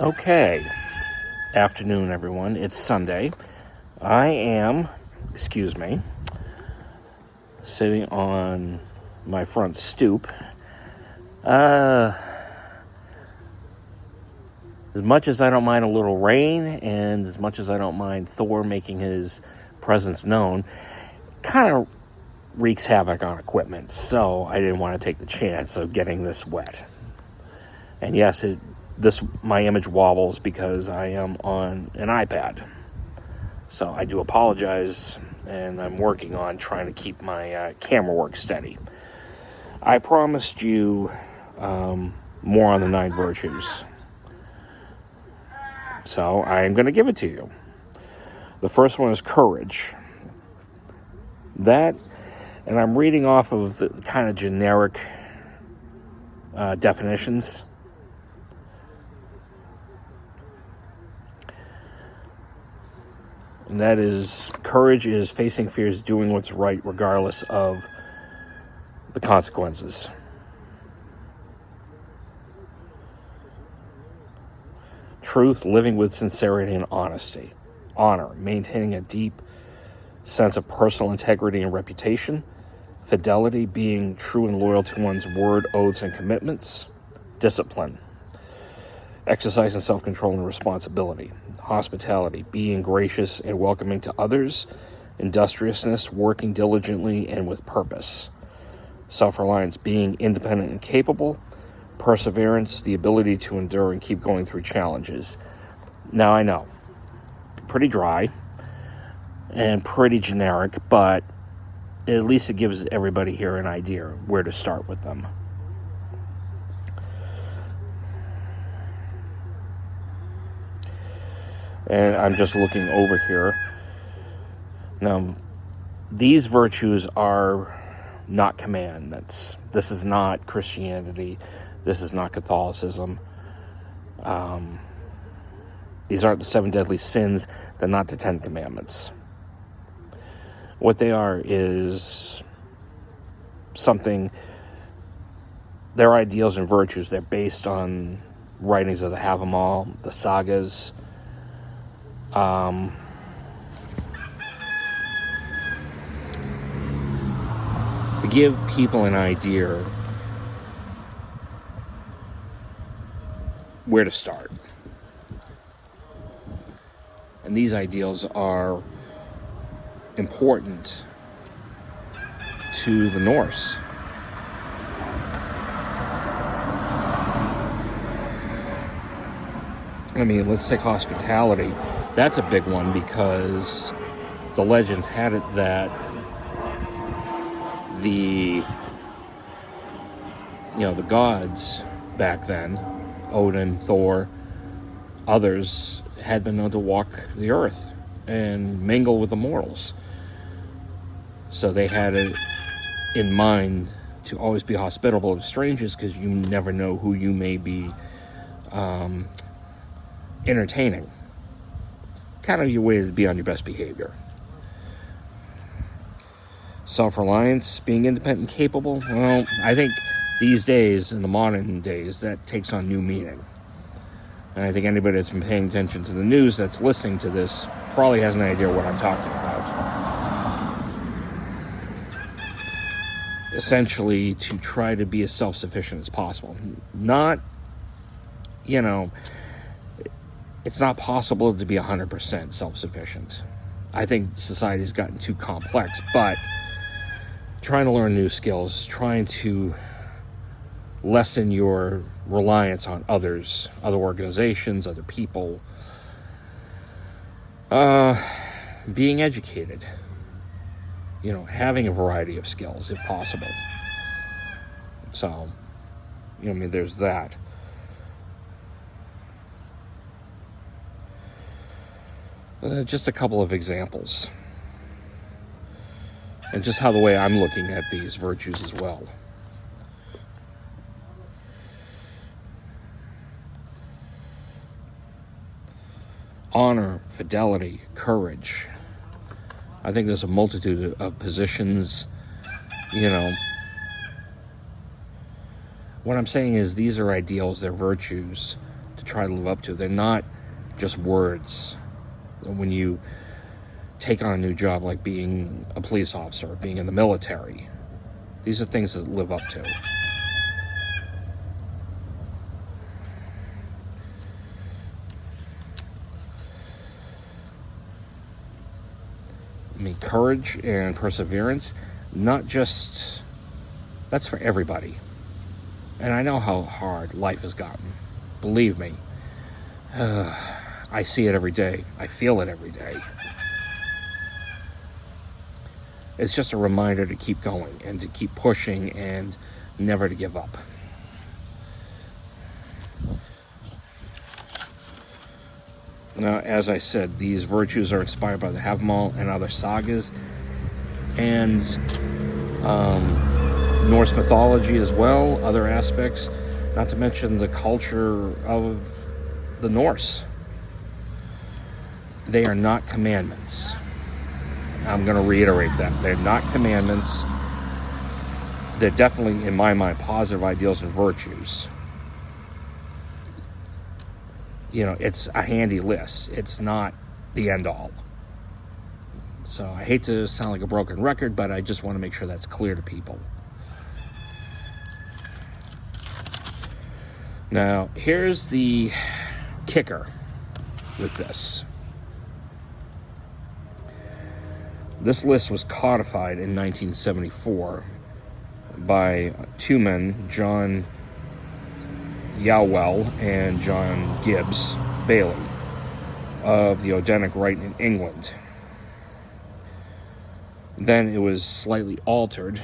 Okay, afternoon, everyone. It's Sunday. I am, sitting on my front stoop. As much as I don't mind a little rain, and as much as I don't mind Thor making his presence known, kind of wreaks havoc on equipment, so I didn't want to take the chance of getting this wet. And yes, my image wobbles because I am on an iPad. So I do apologize, and I'm working on trying to keep my camera work steady. I promised you more on the 9 virtues. So I'm going to give it to you. The first one is courage. That, and I'm reading off of the kind of generic definitions. And that is, courage is facing fears, doing what's right regardless of the consequences. Truth, living with sincerity and honesty. Honor, maintaining a deep sense of personal integrity and reputation. Fidelity, being true and loyal to one's word, oaths, and commitments. Discipline, exercising self-control and responsibility. Hospitality, being gracious and welcoming to others. Industriousness, working diligently and with purpose. Self-reliance, being independent and capable. Perseverance, the ability to endure and keep going through challenges. Now I know, pretty dry and pretty generic, but at least it gives everybody here an idea where to start with them. And I'm just looking over here. Now, these virtues are not commandments. This is not Christianity. This is not Catholicism. These aren't the 7 deadly sins. They're not the 10 commandments. What they are is something, their ideals and virtues, they're based on writings of the Havamal, the sagas, to give people an idea where to start. And these ideals are important to the Norse. I mean, let's take hospitality. That's a big one because the legends had it that the gods back then, Odin, Thor, others, had been known to walk the earth and mingle with the mortals. So they had it in mind to always be hospitable to strangers because you never know who you may be entertaining. It's kind of your way to be on your best behavior. Self-reliance, being independent and capable. Well, I think these days, in the modern days, that takes on new meaning. And I think anybody that's been paying attention to the news that's listening to this probably has an idea what I'm talking about. Essentially, to try to be as self-sufficient as possible. Not, it's not possible to be 100% self-sufficient. I think society's gotten too complex, but trying to learn new skills, trying to lessen your reliance on others, other organizations, other people, being educated, having a variety of skills if possible. So, there's that. Just a couple of examples. And just how the way I'm looking at these virtues as well. Honor, fidelity, courage. I think there's a multitude of positions, What I'm saying is these are ideals, they're virtues to try to live up to. They're not just words. When you take on a new job, like being a police officer, being in the military, these are things to live up to. I mean, courage and perseverance, not just, that's for everybody. And I know how hard life has gotten. Believe me. I see it every day. I feel it every day. It's just a reminder to keep going and to keep pushing and never to give up. Now, as I said, these virtues are inspired by the Havamal and other sagas, and Norse mythology as well, other aspects, not to mention the culture of the Norse. They are not commandments. I'm going to reiterate that. They're not commandments. They're definitely, in my mind, positive ideals and virtues. You know, it's a handy list. It's not the end all. So I hate to sound like a broken record, but I just want to make sure that's clear to people. Now, here's the kicker with this. This list was codified in 1974 by two men, John Yowell and John Gibbs Bailey, of the Odenic Rite in England. Then it was slightly altered,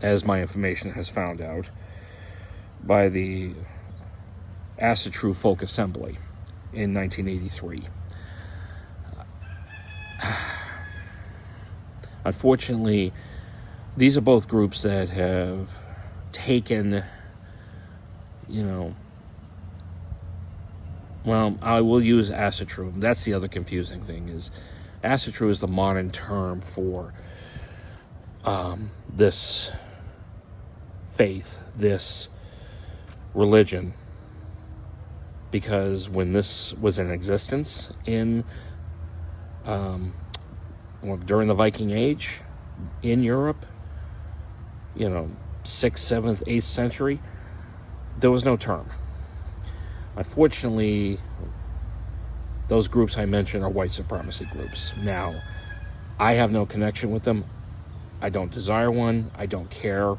as my information has found out, by the Asatru Folk Assembly in 1983. Unfortunately, these are both groups that have taken, well, I will use Asatru. That's the other confusing thing, is Asatru is the modern term for this faith, this religion, because when this was in existence in during the Viking Age in Europe, 6th, 7th, 8th century, there was no term. Unfortunately, those groups I mentioned are white supremacy groups. Now, I have no connection with them. I don't desire one. I don't care.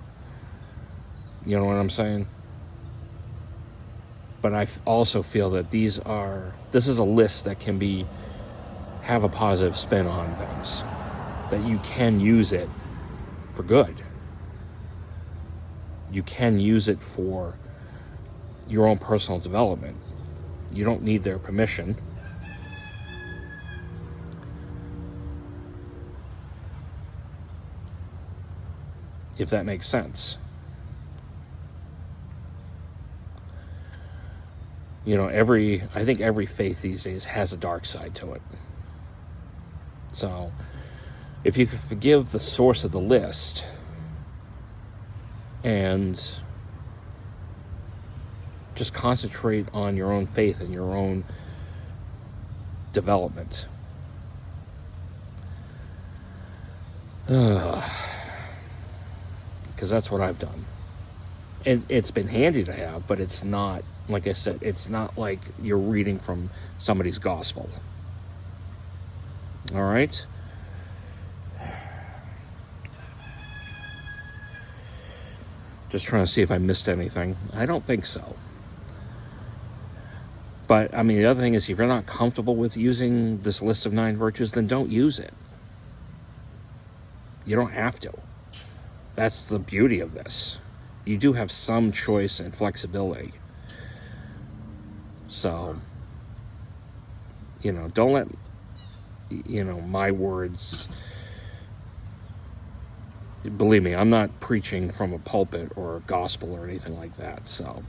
You know what I'm saying? But I also feel that this is a list that can have a positive spin on things, that you can use it for good. You can use it for your own personal development. You don't need their permission. If that makes sense. I think every faith these days has a dark side to it. So, if you could forgive the source of the list and just concentrate on your own faith and your own development. Because that's what I've done. And it's been handy to have, but it's not, like I said, it's not like you're reading from somebody's gospel. All right? Just trying to see if I missed anything. I don't think so. But, the other thing is, if you're not comfortable with using this list of 9 virtues, then don't use it. You don't have to. That's the beauty of this. You do have some choice and flexibility. So, don't let, my words... Believe me, I'm not preaching from a pulpit or a gospel or anything like that, so...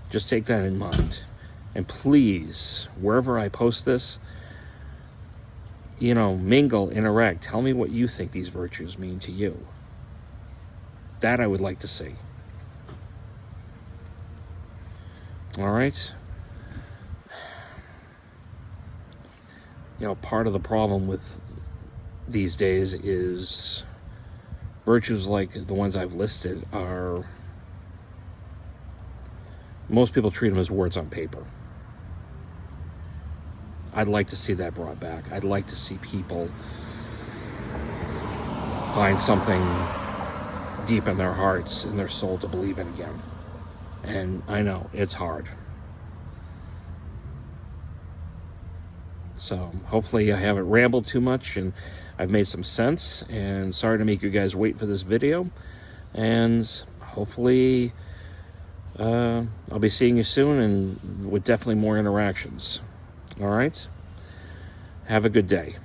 Just take that in mind. And please, wherever I post this, mingle, interact. Tell me what you think these virtues mean to you. That I would like to see. All right? You know, part of the problem with these days is virtues like the ones I've listed are, most people treat them as words on paper. I'd like to see that brought back. I'd like to see people find something deep in their hearts, in their soul, to believe in again. And I know, it's hard. So hopefully I haven't rambled too much and I've made some sense. And sorry to make you guys wait for this video. And hopefully I'll be seeing you soon, and with definitely more interactions. All right? Have a good day.